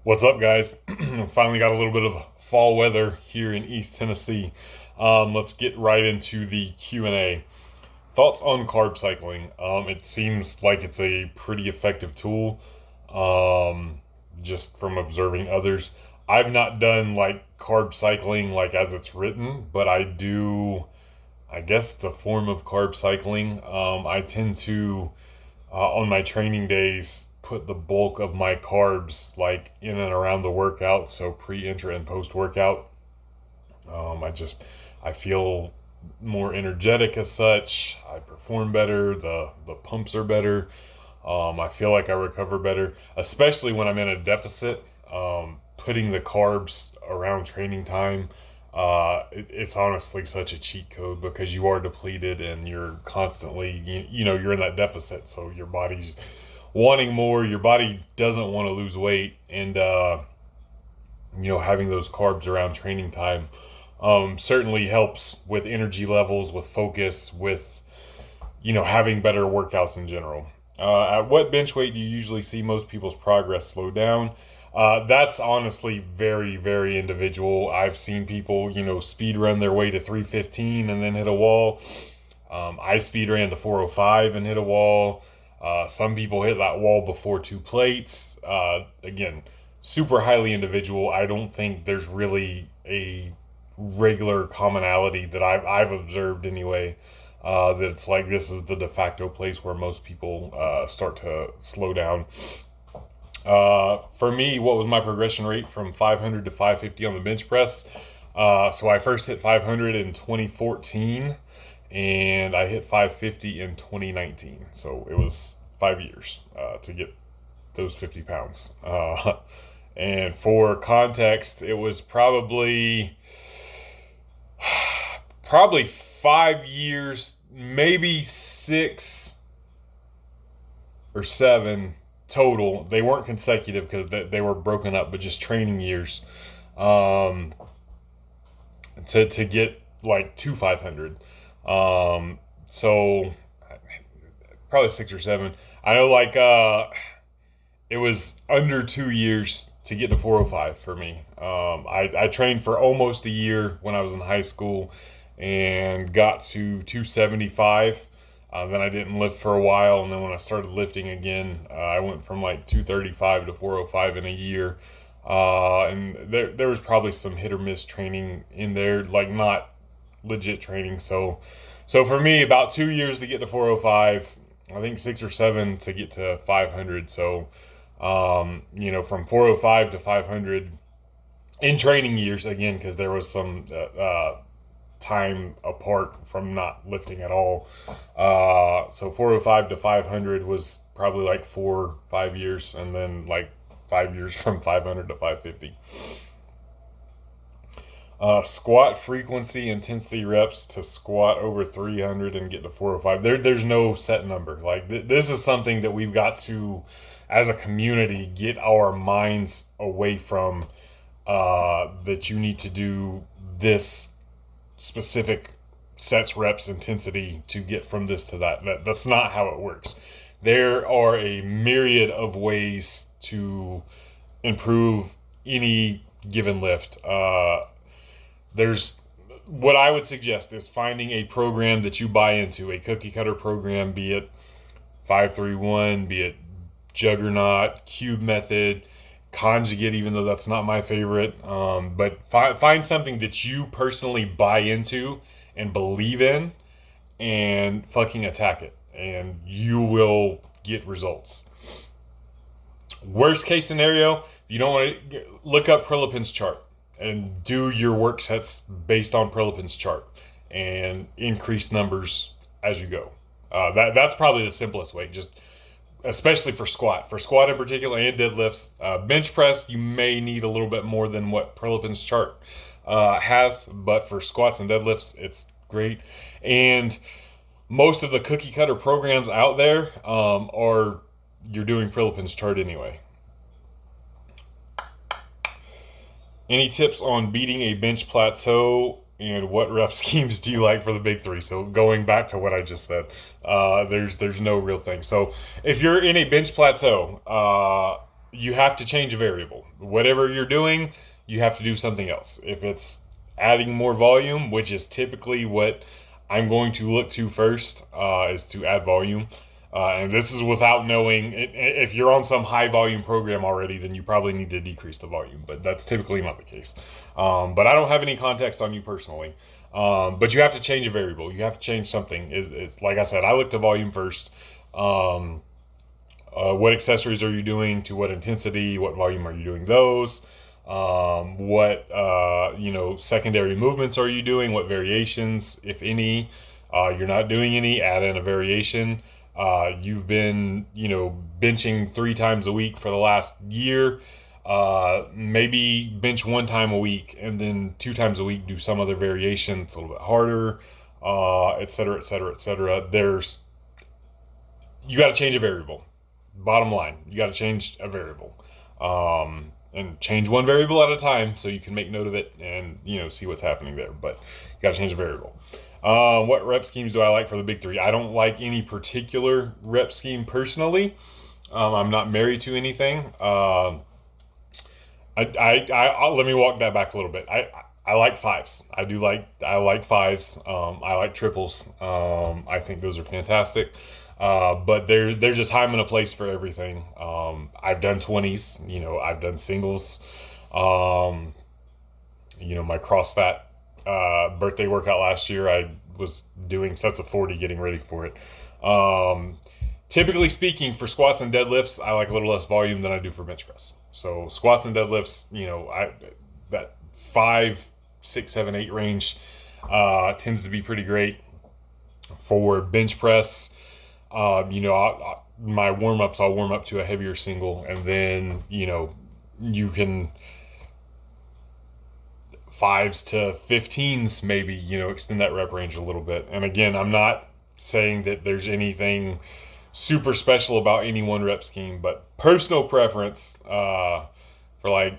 What's up, guys? Finally got a little bit of fall weather here in East Tennessee. Let's get right into the Q&A. Thoughts on carb cycling? It seems like it's a pretty effective tool, um, just from observing others. I've not done like carb cycling like as it's written, but I do. I guess it's a form of carb cycling. I tend to on my training days put the bulk of my carbs like in and around the workout, so pre, intra, and post workout. I feel more energetic as such. I perform better. The pumps are better. I feel like I recover better, especially when I'm in a deficit. Putting the carbs around training time, it's honestly such a cheat code because you are depleted and you're constantly, you're in that deficit. So your body's wanting more. Your body doesn't want to lose weight, and having those carbs around training time certainly helps with energy levels, with focus, with having better workouts in general. At what bench weight do you usually see most people's progress slow down? That's honestly very, very individual. I've seen people, speed run their way to 315 and then hit a wall. I speed ran to 405 and hit a wall. Some people hit that wall before two plates. Again, super highly individual. I don't think there's really a regular commonality that I've observed anyway. That it's like this is the de facto place where most people start to slow down. For me, what was my progression rate from 500 to 550 on the bench press? So I first hit 500 in 2014, and I hit 550 in 2019. So it was 5 years to get those 50 pounds. And for context, it was probably 5 years, maybe 6 or 7 total. They weren't consecutive because they were broken up, but just training years um, to get like to 500. So probably 6 or 7. I know like it was under 2 years to get to 405 for me. I trained for almost a year when I was in high school and got to 275. Then I didn't lift for a while, and then when I started lifting again, I went from like 235 to 405 in a year. And there was probably some hit or miss training in there, like not legit training. So for me, about 2 years to get to 405. I think 6 or 7 to get to 500. So from 405 to 500 in training years again, because there was some time apart from not lifting at all. So 405 to 500 was probably like 4 5 years, and then like 5 years from 500 to 550. Squat frequency, intensity reps to squat over 300 and get to 405. There's no set number. Like this is something that we've got to, as a community, get our minds away from. That you need to do this specific sets, reps, intensity to get from this to that. That's not how it works. There are a myriad of ways to improve any given lift. There's what I would suggest is finding a program that you buy into, a cookie cutter program, be it 531, be it Juggernaut, Cube Method, Conjugate, even though that's not my favorite. But find something that you personally buy into and believe in, and fucking attack it, and you will get results. Worst case scenario, if you don't want to, look up Prilipin's chart and do your work sets based on Prilipin's chart and increase numbers as you go. That's probably the simplest way. Just especially for squat in particular, and deadlifts. Bench press, you may need a little bit more than what Prilipin's chart has, but for squats and deadlifts, it's great. And most of the cookie cutter programs out there are you're doing Prilipin's chart anyway. Any tips on beating a bench plateau, and what rep schemes do you like for the big three? So going back to what I just said, there's no real thing. So if you're in a bench plateau, you have to change a variable. Whatever you're doing, you have to do something else. If it's adding more volume, which is typically what I'm going to look to first, is to add volume. And this is without knowing, if you're on some high volume program already, then you probably need to decrease the volume, but that's typically not the case. But I don't have any context on you personally. But you have to change a variable. You have to change something. It's like I said, I look to volume first. What accessories are you doing? To what intensity? What volume are you doing those? What secondary movements are you doing? What variations, if any? You're not doing any, add in a variation. You've been, benching 3 times a week for the last year. Maybe bench 1 time a week, and then 2 times a week do some other variation. It's a little bit harder, et cetera, et cetera, et cetera. You got to change a variable. Bottom line, you got to change a variable, and change one variable at a time so you can make note of it and see what's happening there. But you got to change a variable. What rep schemes do I like for the big 3? I don't like any particular rep scheme personally. I'm not married to anything. Let me walk that back a little bit. I like 5s. I like 5s. I like triples. I think those are fantastic. But there's a time and a place for everything. I've done 20s, I've done singles. My CrossFit birthday workout last year, I was doing sets of 40 getting ready for it. Typically speaking, for squats and deadlifts, I like a little less volume than I do for bench press. So squats and deadlifts, that 5, 6, 7, 8 range tends to be pretty great. For bench press, my warm-ups, I'll warm up to a heavier single, and then, you can 5s to 15s maybe, extend that rep range a little bit. And again, I'm not saying that there's anything super special about any one rep scheme, but personal preference for like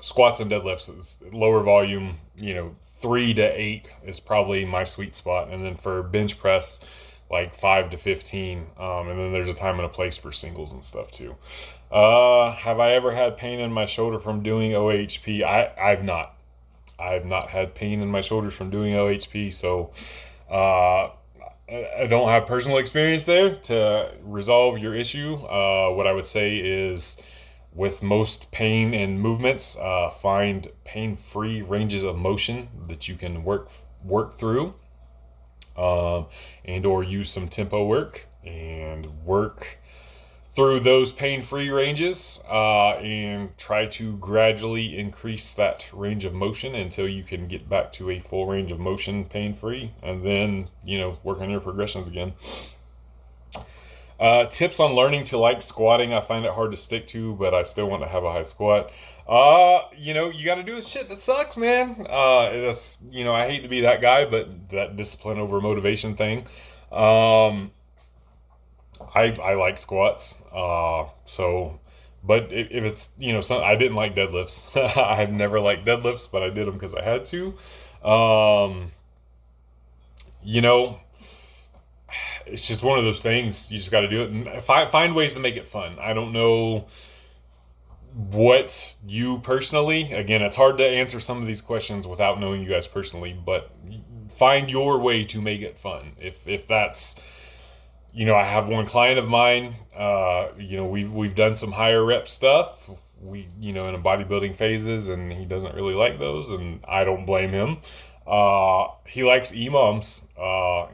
squats and deadlifts is lower volume, 3 to 8 is probably my sweet spot. And then for bench press, like 5 to 15. And then there's a time and a place for singles and stuff too. Have I ever had pain in my shoulder from doing OHP? I've not. I've not had pain in my shoulders from doing OHP. So, I don't have personal experience there to resolve your issue. What I would say is, with most pain and movements, find pain-free ranges of motion that you can work through, and or use some tempo work and work through those pain-free ranges, and try to gradually increase that range of motion until you can get back to a full range of motion pain-free, and then work on your progressions again. Tips on learning to like squatting. I find it hard to stick to, but I still want to have a high squat. You got to do the shit that sucks, man. That's, I hate to be that guy, but that discipline over motivation thing. I like squats. But if it's, I didn't like deadlifts. I've never liked deadlifts, but I did them because I had to. It's just one of those things. You just got to do it and find ways to make it fun. I don't know what you personally, again, it's hard to answer some of these questions without knowing you guys personally, but find your way to make it fun. If that's, I have one client of mine, we've done some higher rep stuff. In a bodybuilding phases, and he doesn't really like those, and I don't blame him. He likes EMOMs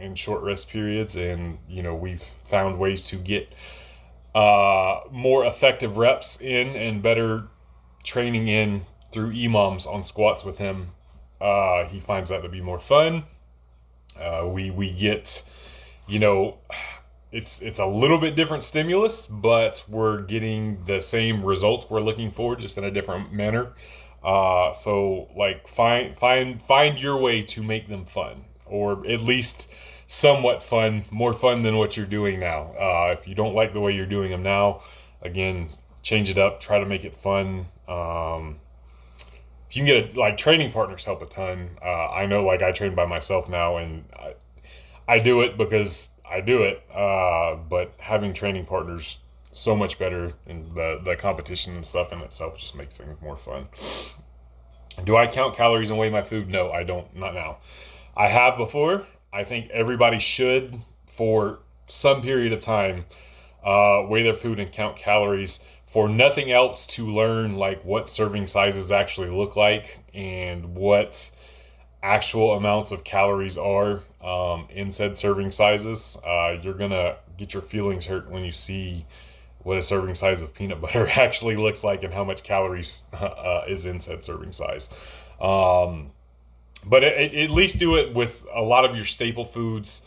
in short rest periods, and we've found ways to get more effective reps in and better training in through EMOMs on squats with him. He finds that to be more fun. We get, it's a little bit different stimulus, but we're getting the same results we're looking for, just in a different manner. So like find your way to make them fun, or at least somewhat fun, more fun than what you're doing now. If you don't like the way you're doing them now, again, change it up, try to make it fun. If you can get training partners help a ton. I know, I train by myself now, and I do it because I do it. But having training partners so much better, and the competition and stuff in itself just makes things more fun. Do I count calories and weigh my food? No, I don't. Not now. I have before. I think everybody should, for some period of time, weigh their food and count calories. For nothing else, to learn like what serving sizes actually look like and what actual amounts of calories are in said serving sizes. You're gonna get your feelings hurt when you see what a serving size of peanut butter actually looks like and how much calories is in said serving size. But at least do it with a lot of your staple foods,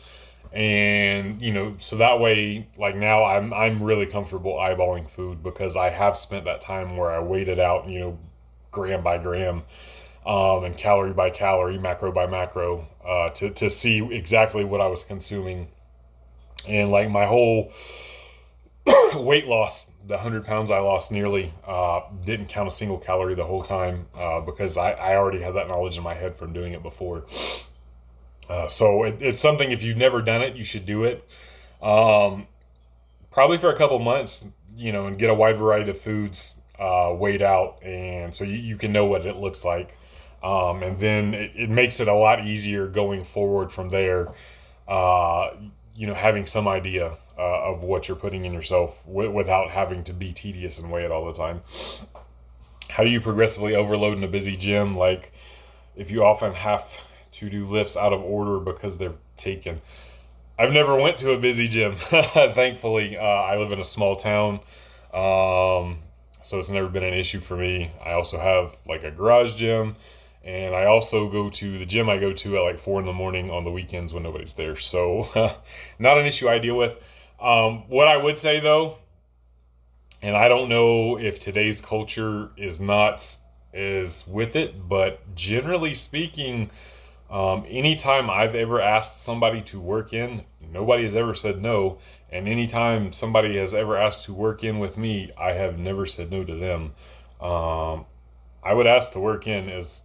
and so that way, like now, I'm really comfortable eyeballing food because I have spent that time where I weighed it out, gram by gram, and calorie by calorie, macro by macro, to see exactly what I was consuming, and like my whole weight loss, the 100 pounds I lost nearly, didn't count a single calorie the whole time, because I already had that knowledge in my head from doing it before. So it's something, if you've never done it, you should do it. Probably for a couple months, and get a wide variety of foods weighed out, and so you can know what it looks like. And then it makes it a lot easier going forward from there, having some idea of what you're putting in yourself without having to be tedious and weigh it all the time. How do you progressively overload in a busy gym? Like, if you often have to do lifts out of order because they're taken. I've never went to a busy gym. Thankfully, I live in a small town, so it's never been an issue for me. I also have like a garage gym, and I also go to the gym I go to at like 4 in the morning on the weekends when nobody's there. So not an issue I deal with. What I would say though, and I don't know if today's culture is with it, but generally speaking, anytime I've ever asked somebody to work in, nobody has ever said no. And anytime somebody has ever asked to work in with me, I have never said no to them. I would ask to work in as,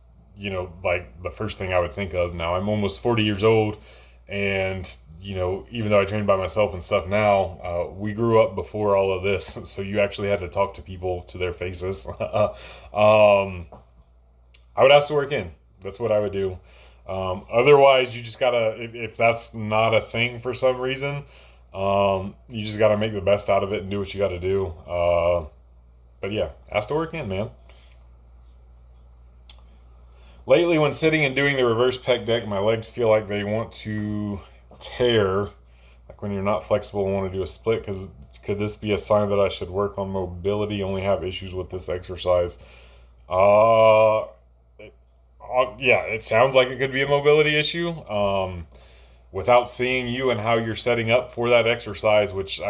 like the first thing I would think of. Now I'm almost 40 years old, and, even though I train by myself and stuff now, we grew up before all of this. So you actually had to talk to people to their faces. I would ask to work in. That's what I would do. Otherwise, you just gotta, if that's not a thing for some reason, you just gotta make the best out of it and do what you gotta do. But yeah, ask to work in, man. Lately, when sitting and doing the reverse pec deck, my legs feel like they want to tear, like when you're not flexible and want to do a split. Could this be a sign that I should work on mobility? Only have issues with this exercise. Yeah, it sounds like it could be a mobility issue. Without seeing you and how you're setting up for that exercise, which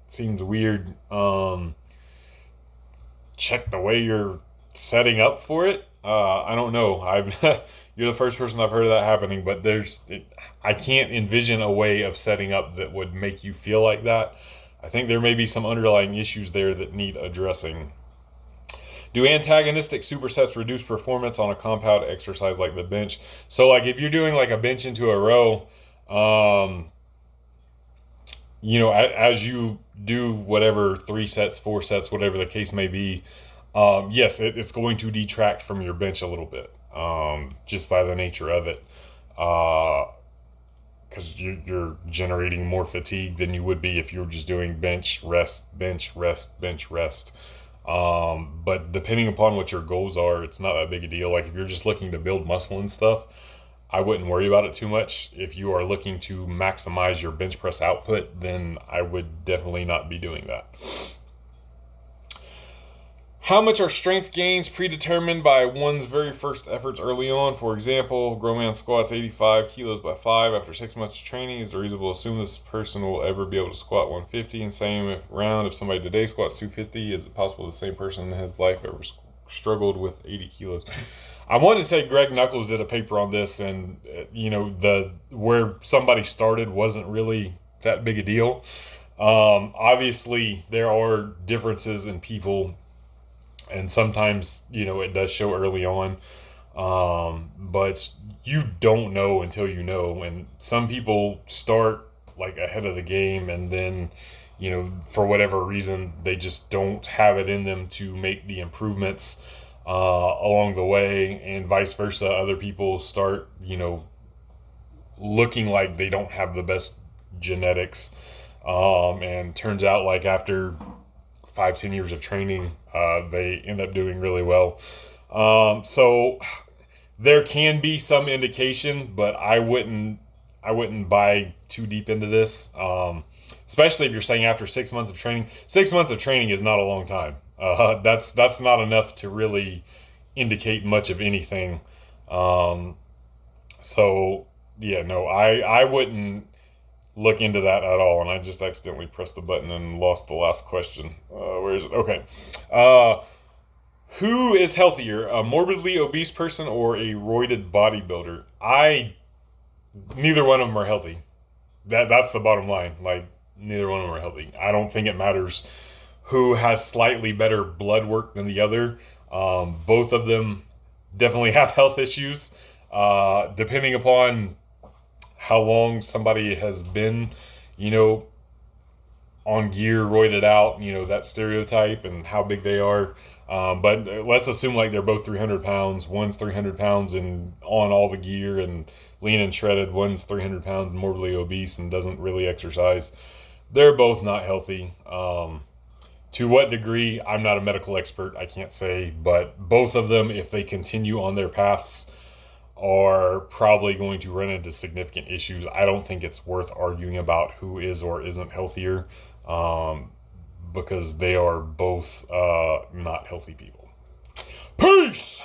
seems weird. Check the way you're setting up for it. I don't know. You're the first person I've heard of that happening, but I can't envision a way of setting up that would make you feel like that. I think there may be some underlying issues there that need addressing. Do antagonistic supersets reduce performance on a compound exercise like the bench? So, like, if you're doing like a bench into a row, as you do whatever 3 sets, 4 sets, whatever the case may be, yes, it's going to detract from your bench a little bit, just by the nature of it, because you're generating more fatigue than you would be if you were just doing bench, rest, bench, rest, bench, rest. But depending upon what your goals are, it's not that big a deal. Like if you're just looking to build muscle and stuff, I wouldn't worry about it too much. If you are looking to maximize your bench press output, then I would definitely not be doing that. How much are strength gains predetermined by one's very first efforts early on? For example, grown man squats 85 kilos by 5 after 6 months of training. Is it reasonable to assume this person will ever be able to squat 150? And same if somebody today squats 250, is it possible the same person in his life ever struggled with 80 kilos? I want to say Greg Knuckles did a paper on this, and where somebody started wasn't really that big a deal. Obviously, there are differences in people, and sometimes, it does show early on. But you don't know until you know. And some people start like ahead of the game, and then, for whatever reason, they just don't have it in them to make the improvements along the way, and vice versa. Other people start, looking like they don't have the best genetics, and turns out like after 5-10 years of training, they end up doing really well. So there can be some indication, but I wouldn't buy too deep into this. Especially if you're saying after 6 months of training. 6 months of training is not a long time. That's not enough to really indicate much of anything. So yeah, no, I wouldn't look into that at all. And I just accidentally pressed the button and lost the last question. Where is it? Okay. Who is healthier, a morbidly obese person or a roided bodybuilder? Neither one of them are healthy. That's the bottom line. Like, neither one of them are healthy. I don't think it matters who has slightly better blood work than the other. Both of them definitely have health issues. Depending upon how long somebody has been, on gear, roided out, that stereotype and how big they are. But let's assume like they're both 300 pounds. One's 300 pounds and on all the gear and lean and shredded. One's 300 pounds and morbidly obese and doesn't really exercise. They're both not healthy. To what degree, I'm not a medical expert. I can't say. But both of them, if they continue on their paths, are probably going to run into significant issues. I don't think it's worth arguing about who is or isn't healthier. Because they are both not healthy people. Peace!